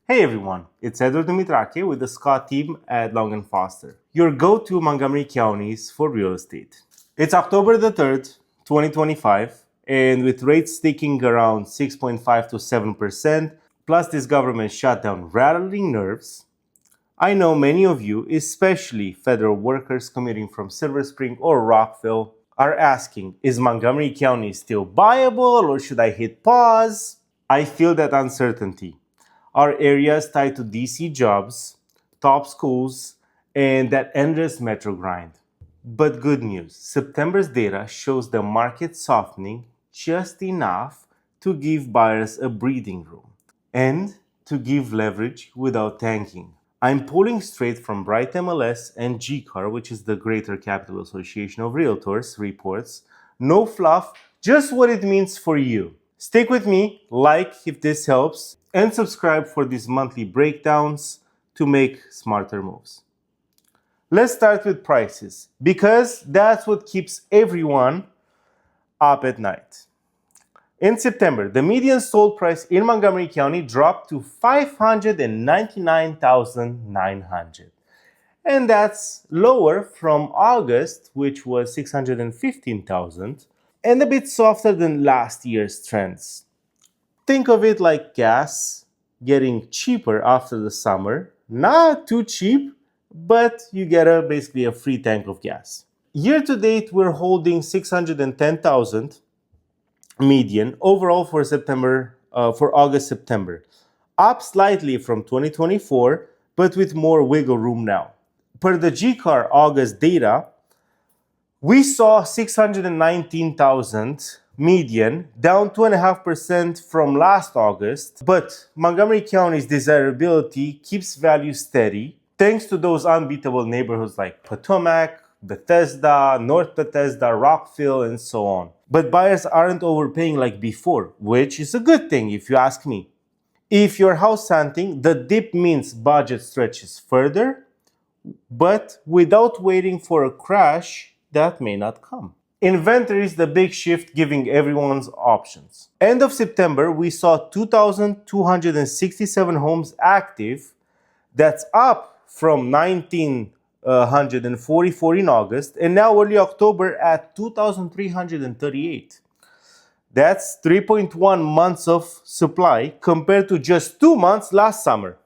Hey everyone, it's Dumitrache with the Scott team at Long & Foster, your go-to Montgomery counties for real estate. It's October the 3rd, 2025, and with rates sticking around 6.5 to 7%, plus this government shutdown rattling nerves, I know many of you, especially federal workers commuting from Silver Spring or Rockville, are asking, is Montgomery County still buyable or should I hit pause? I feel that uncertainty. Our areas tied to DC jobs, top schools, and that endless metro grind. But good news, September's data shows the market softening just enough to give buyers a breathing room and to give leverage without tanking. I'm pulling straight from Bright MLS and GCAAR, which is the Greater Capital Association of Realtors, reports. No fluff, just what it means for you. Stick with me, like if this helps, and subscribe for these monthly breakdowns to make smarter moves. Let's start with prices, because that's what keeps everyone up at night. In September, the median sold price in Montgomery County dropped to $599,900. And that's lower from August, which was $615,000, and a bit softer than last year's trends. Think of it like gas getting cheaper after the summer. Not too cheap, but you get basically a free tank of gas. Year to date, we're holding $610,000 median overall for August-September, up slightly from 2024, but with more wiggle room now. Per the GCAAR August data, we saw 619,000 median, down 2.5% from last August, but Montgomery County's desirability keeps value steady thanks to those unbeatable neighborhoods like Potomac, Bethesda, North Bethesda, Rockville, and so on. But buyers aren't overpaying like before, which is a good thing if you ask me. If you're house hunting, the dip means budget stretches further, but without waiting for a crash, that may not come. Inventory is the big shift, giving everyone's options. End of September, we saw 2,267 homes active. That's up from 1,944 in August, and now early October at 2,338. That's 3.1 months of supply compared to just 2 months last summer.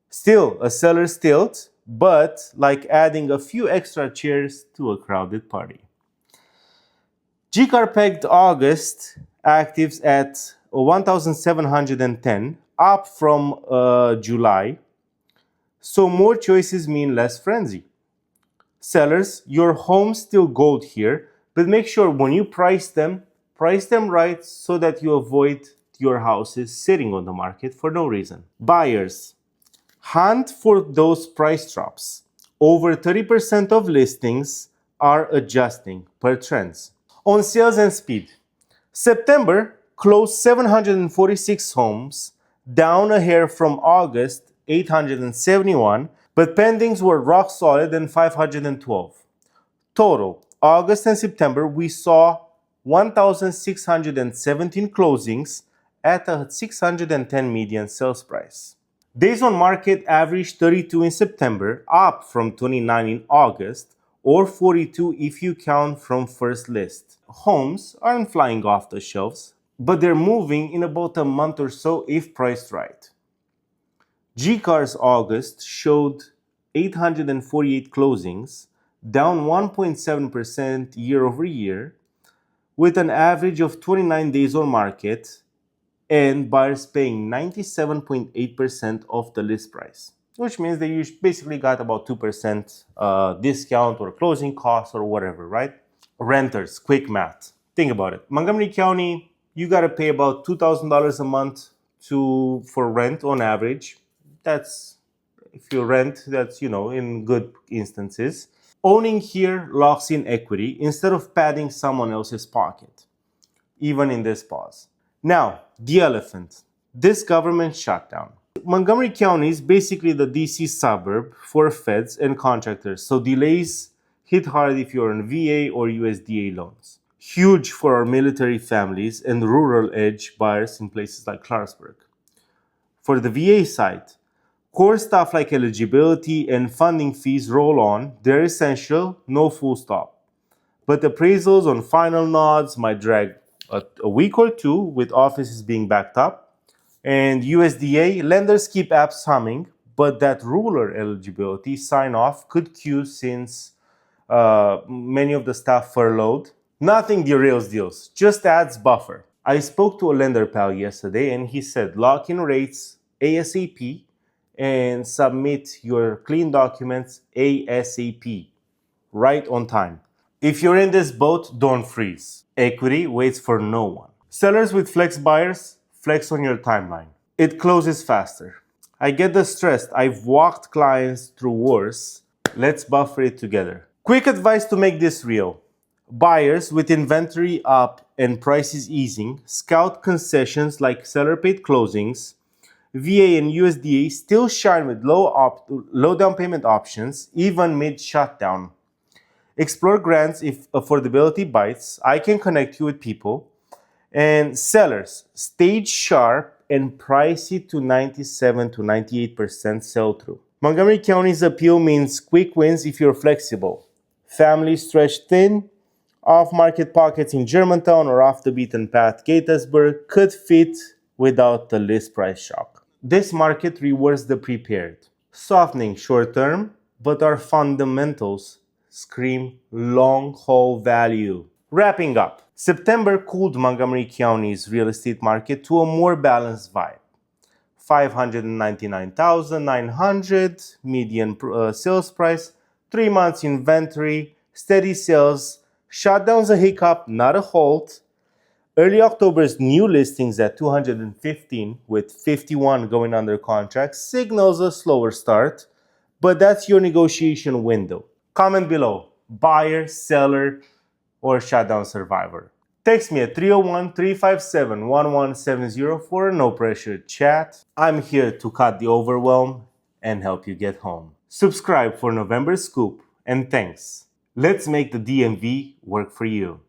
Still a seller's tilt, but like adding a few extra chairs to a crowded party. GCAAR pegged August actives at 1,710, up from July. So more choices mean less frenzy. Sellers, your home's still gold here, but make sure when you price them right so that you avoid your houses sitting on the market for no reason. Buyers, hunt for those price drops. Over 30% of listings are adjusting per trends. On sales and speed, September closed 746 homes, down a hair from August, 871, but pendings were rock solid and 512. Total, August and September, we saw 1,617 closings at a 610 median sales price. Days on market averaged 32 in September, up from 29 in August, or 42 if you count from first list. Homes aren't flying off the shelves, but they're moving in about a month or so if priced right. GCAAR's August showed 848 closings, down 1.7% year over year, with an average of 29 days on market and buyers paying 97.8% of the list price, which means they basically got about 2% discount or closing costs or whatever, right? Renters, quick math. Think about it. Montgomery County, you got to pay about $2,000 a month for rent on average. That's, if you rent, that's, in good instances. Owning here locks in equity instead of padding someone else's pocket, even in this pause. Now, the elephant, this government shutdown. Montgomery County is basically the DC suburb for feds and contractors, so delays hit hard if you're on VA or USDA loans. Huge for our military families and rural edge buyers in places like Clarksburg. For the VA side, core stuff like eligibility and funding fees roll on. They're essential, no full stop. But appraisals on final nods might drag a week or two with offices being backed up. And USDA, lenders keep apps humming, but that ruler eligibility sign-off could queue since many of the staff furloughed. Nothing derails deals, just adds buffer. I spoke to a lender pal yesterday and he said lock in rates ASAP and submit your clean documents ASAP, right on time. If you're in this boat, don't freeze. Equity waits for no one. Sellers with flex buyers, flex on your timeline. It closes faster. I get the stress. I've walked clients through worse. Let's buffer it together. Quick advice to make this real. Buyers with inventory up and prices easing, scout concessions like seller paid closings. VA and USDA still shine with low down payment options, even mid shutdown. Explore grants if affordability bites. I can connect you with people. And sellers, stay sharp and price it to 97 to 98% sell through. Montgomery County's appeal means quick wins if you're flexible. Families stretched thin, off-market pockets in Germantown or off the beaten path Gaithersburg could fit without the list price shock. This market rewards the prepared. Softening short term, but our fundamentals scream long-haul value. Wrapping up, September cooled Montgomery County's real estate market to a more balanced vibe. 599,900 median sales price, 3 months inventory, steady sales. Shutdown's a hiccup, not a halt. Early October's new listings at 215 with 51 going under contract signals a slower start, but that's your negotiation window. Comment below, buyer, seller, or shutdown survivor. Text me at 301-357-1170 for a no-pressure chat. I'm here to cut the overwhelm and help you get home. Subscribe for November's scoop, and thanks. Let's make the DMV work for you.